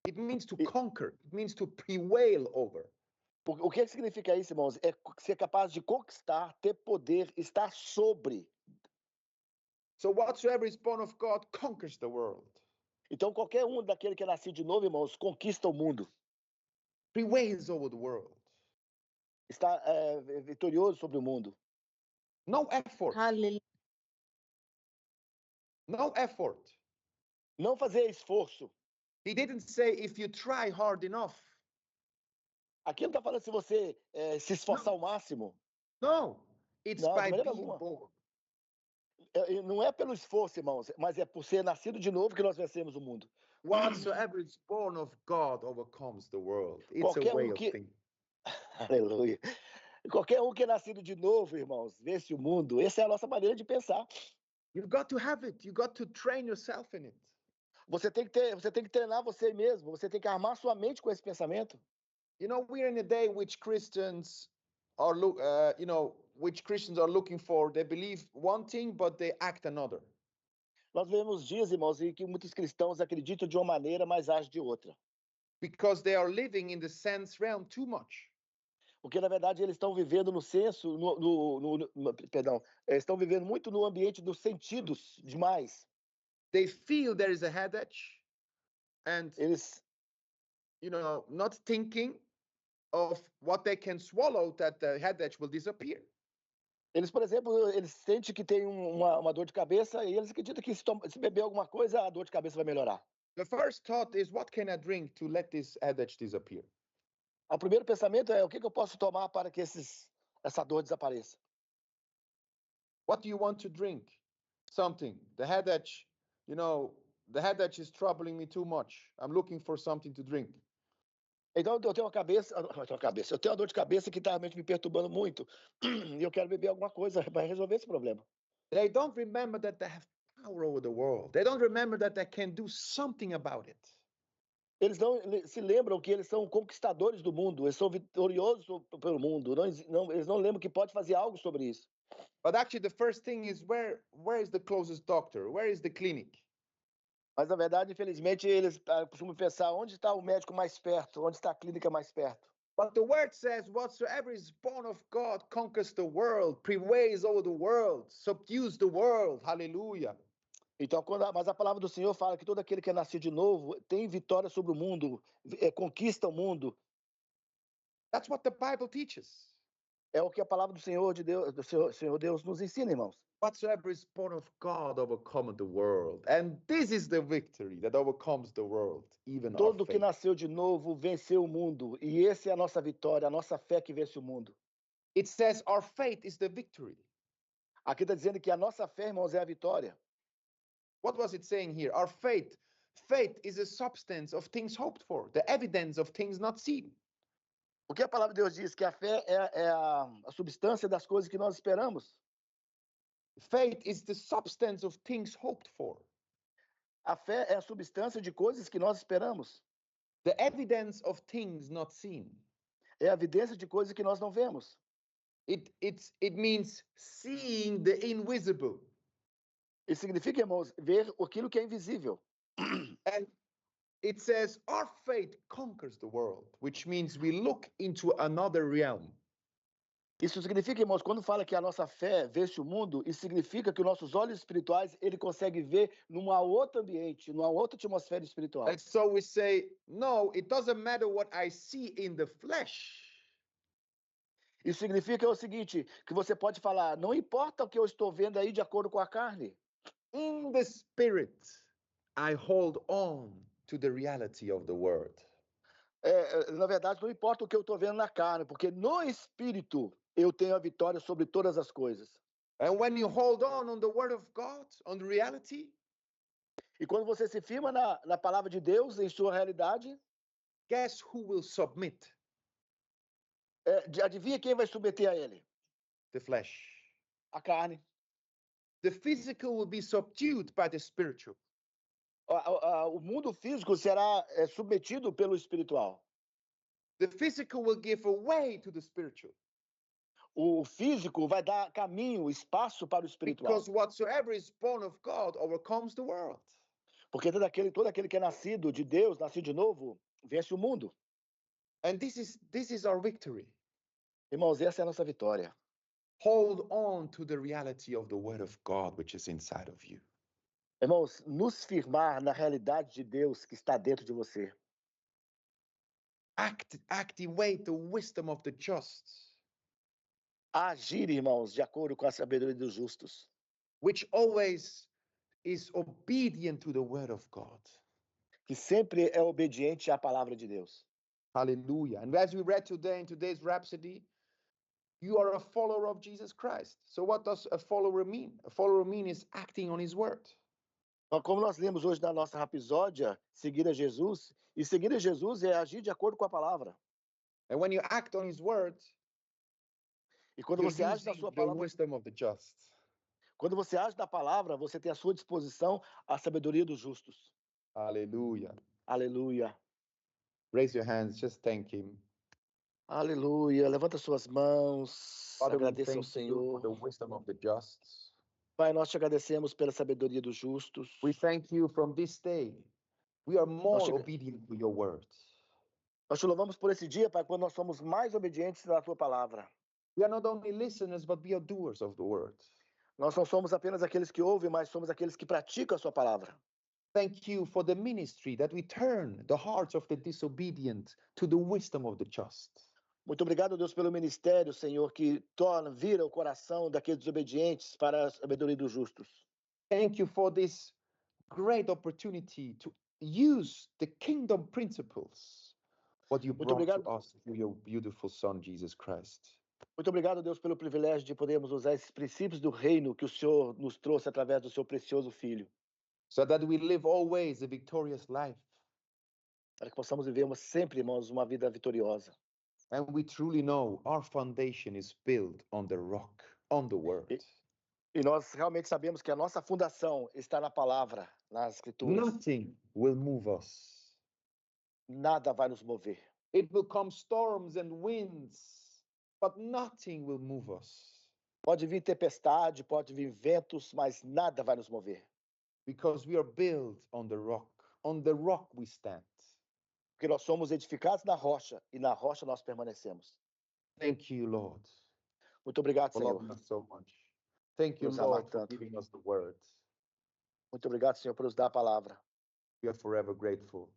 B: It means to conquer. It means to prevail over.
A: O que significa isso, irmãos? É ser capaz de conquistar, ter poder, estar sobre.
B: So whatsoever is born of God conquers the world.
A: Então, qualquer um daquele que é nascido de novo, irmãos, conquista o mundo.
B: Prevails over the world.
A: Está vitorioso sobre o mundo.
B: No effort.
D: Aleluia.
B: No effort.
A: Não fazer esforço.
B: He didn't say if you try hard enough.
A: Aqui não está falando se você se esforçar ao máximo.
B: No, it's
A: Não, de
B: by
A: maneira
B: being
A: alguma.
B: born.
A: Não é pelo esforço, irmãos, mas é por ser nascido de novo que nós vencemos o mundo.
B: Whatsoever is born of God overcomes the world. It's
A: Qualquer
B: a way
A: um
B: of
A: que...
B: thinking.
A: Aleluia. Qualquer um que é nascido de novo, irmãos, vence o mundo. Essa é a nossa maneira de pensar.
B: You've got to have it. You got to train yourself in it.
A: Você tem que treinar você mesmo. Você tem que armar sua mente com esse pensamento.
B: You know, we're in a day which Christians are which Christians are looking for. They believe one thing, but they act another.
A: Nós vemos dias, irmãos, em que muitos cristãos acreditam de uma maneira, mas agem de outra.
B: Because they are living in the sense realm too much.
A: Porque, na verdade, eles estão vivendo no senso, perdão, estão vivendo muito no ambiente dos sentidos demais.
B: They feel there is a head edge, and
A: Eles,
B: not thinking of what they can swallow, that the head edge will disappear.
A: por exemplo, eles sentem que tem uma dor de cabeça e eles acreditam que se beber alguma coisa, a dor de cabeça vai melhorar.
B: The first thought is, what can I drink to let this head edge disappear?
A: O primeiro pensamento é, o que eu posso tomar para que essa dor desapareça?
B: What do you want to drink something. The headache, the headache is troubling me too much. I'm looking for something to drink.
A: Então eu tenho eu tenho uma dor de cabeça que está realmente me perturbando muito e eu quero beber alguma coisa para resolver esse problema.
B: They don't remember that they have power over the world. They don't remember that they can do something about it.
A: Eles não se lembram que eles são conquistadores do mundo, eles são vitoriosos pelo mundo. Eles não lembram que pode fazer algo sobre isso.
B: But actually, the first thing is where is the closest doctor? Where is the clinic?
A: Mas, na verdade, infelizmente, eles costumam pensar onde está o médico mais perto, onde está a clínica mais perto.
B: But the word says, whatsoever is born of God conquers the world, prevails over the world, subdues the world. Hallelujah.
A: Então, mas a palavra do Senhor fala que todo aquele que é nascido de novo tem vitória sobre o mundo, conquista o mundo.
B: That's what the Bible teaches.
A: É o que a palavra do Senhor Deus nos ensina, irmãos.
B: Whatsoever is born of God overcometh the world. And this is the victory that overcomes the world, even our
A: Todo que
B: faith.
A: nasceu de novo venceu o mundo. E essa é a nossa vitória, a nossa fé que vence o mundo.
B: It says our faith is the victory.
A: Aqui está dizendo que a nossa fé, irmãos, é a vitória.
B: What was it saying here? Our faith is a substance of things hoped for, the evidence of things not seen.
A: O que a palavra de Deus diz? Que a fé é a substância das coisas que nós esperamos.
B: Faith is the substance of things hoped for.
A: A fé é a substância de coisas que nós esperamos.
B: The evidence of things not seen.
A: É a evidência de coisas que nós não vemos.
B: It means seeing the invisible.
A: Isso significa, irmãos, ver aquilo que é invisível.
B: And it says our faith conquers the world, which means we look into another realm.
A: Isso significa, irmãos, quando fala que a nossa fé vence o mundo, isso significa que os nossos olhos espirituais, ele consegue ver numa outro ambiente, numa outra atmosfera espiritual.
B: And so we say, no, it doesn't matter what I see in the flesh.
A: Isso significa o seguinte, que você pode falar, não importa o que eu estou vendo aí de acordo com a carne.
B: In the spirit, I hold on to the reality of the word.
A: Na verdade, não importa o que eu estou vendo na carne, porque no espírito eu tenho a vitória sobre todas as coisas.
B: And when you hold on the word of God, on the reality,
A: e quando você se firma na palavra de Deus, em sua realidade,
B: guess who will submit?
A: Adivinha quem vai submeter a ele?
B: The flesh.
A: A carne.
B: The physical will be subdued by the spiritual.
A: O mundo físico será submetido pelo espiritual.
B: The physical will give way to the spiritual.
A: O físico vai dar caminho, espaço para o espiritual.
B: Because whatsoever is born of God overcomes the world.
A: Porque todo aquele que é nascido de Deus, nascido de novo, vence o mundo.
B: And this is our victory.
A: Irmãos, essa é a nossa vitória.
B: Hold on to the reality of the word of God which is inside of you.
A: Irmãos, nos firmar na realidade de Deus que está dentro de você.
B: Activate the wisdom of the just.
A: Agir, irmãos, de acordo com a sabedoria dos justos.
B: Which always is obedient to the word of God.
A: Que sempre é obediente à palavra de Deus.
B: Hallelujah. And as we read today in today's Rhapsody, you are a follower of Jesus Christ. So what does a follower mean? A follower means acting on his word.
A: Como nós lemos hoje na nossa rapsódia, seguir a Jesus, e seguir a Jesus é agir de acordo com a palavra.
B: And when you act on his word,
A: e quando você age na sua palavra,
B: the wisdom of the just.
A: Quando você age na palavra, você tem à sua disposição a sabedoria dos justos.
B: Aleluia.
A: Aleluia.
B: Raise your hands, just thank him.
A: Aleluia. Levanta suas mãos.
B: Father,
A: agradeça ao Senhor.
B: For the wisdom of the just.
A: Pai, nós te agradecemos pela sabedoria dos justos.
B: We thank you from this day. We are more obedient to your word.
A: Nós te louvamos por esse dia, Pai, quando nós somos mais obedientes à tua palavra.
B: We are not only listeners, but we are doers of the word.
A: Nós não somos apenas aqueles que ouvem, mas somos aqueles que praticam a sua palavra.
B: Thank you for the ministry that we turn the hearts of the disobedient to the wisdom of the just.
A: Muito obrigado, Deus, pelo ministério, Senhor, que vira o coração daqueles desobedientes para a sabedoria dos justos.
B: Thank you for this great opportunity to use the kingdom principles, what you brought to us through your beautiful Son, Jesus Christ.
A: Muito obrigado, Deus, pelo privilégio de podermos usar esses princípios do reino que o Senhor nos trouxe através do seu precioso Filho,
B: so that we live always a victorious life.
A: para que possamos vivermos sempre, irmãos, uma vida vitoriosa.
B: And we truly know our foundation is built on the rock, on the word.
A: E nós realmente sabemos que a nossa fundação está na palavra, nas escrituras.
B: Nothing will move us.
A: Nada vai nos mover.
B: It will come storms and winds, but nothing will move us.
A: Pode vir tempestade, pode vir ventos, mas nada vai nos mover.
B: Because we are built on the rock. On the rock we stand.
A: Porque nós somos edificados na rocha e na rocha nós permanecemos.
B: Thank you, Lord,
A: Muito obrigado,
B: for
A: Senhor.
B: loving us so much. Thank you,
A: Nos amar
B: Lord, for
A: tanto.
B: giving us the word.
A: Muito obrigado, Senhor, por nos dar a palavra.
B: We are forever grateful.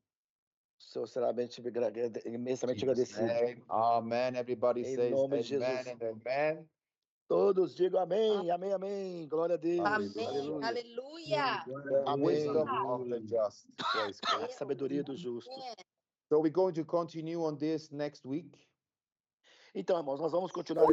A: O Senhor será imensamente
B: Jesus'
A: agradecido.
B: name. Amen. Everybody
A: Em
B: says
A: nome de
B: amen
A: Jesus.
B: and amen.
A: Todos digam amém, amém, amém. Glória a Deus.
D: Amém.
A: Aleluia.
D: Aleluia.
B: The
A: Amém.
B: wisdom of the just. Praise God.
A: A sabedoria do justo.
B: So we're going to continue on this next week.
A: Então, irmãos, nós vamos continuar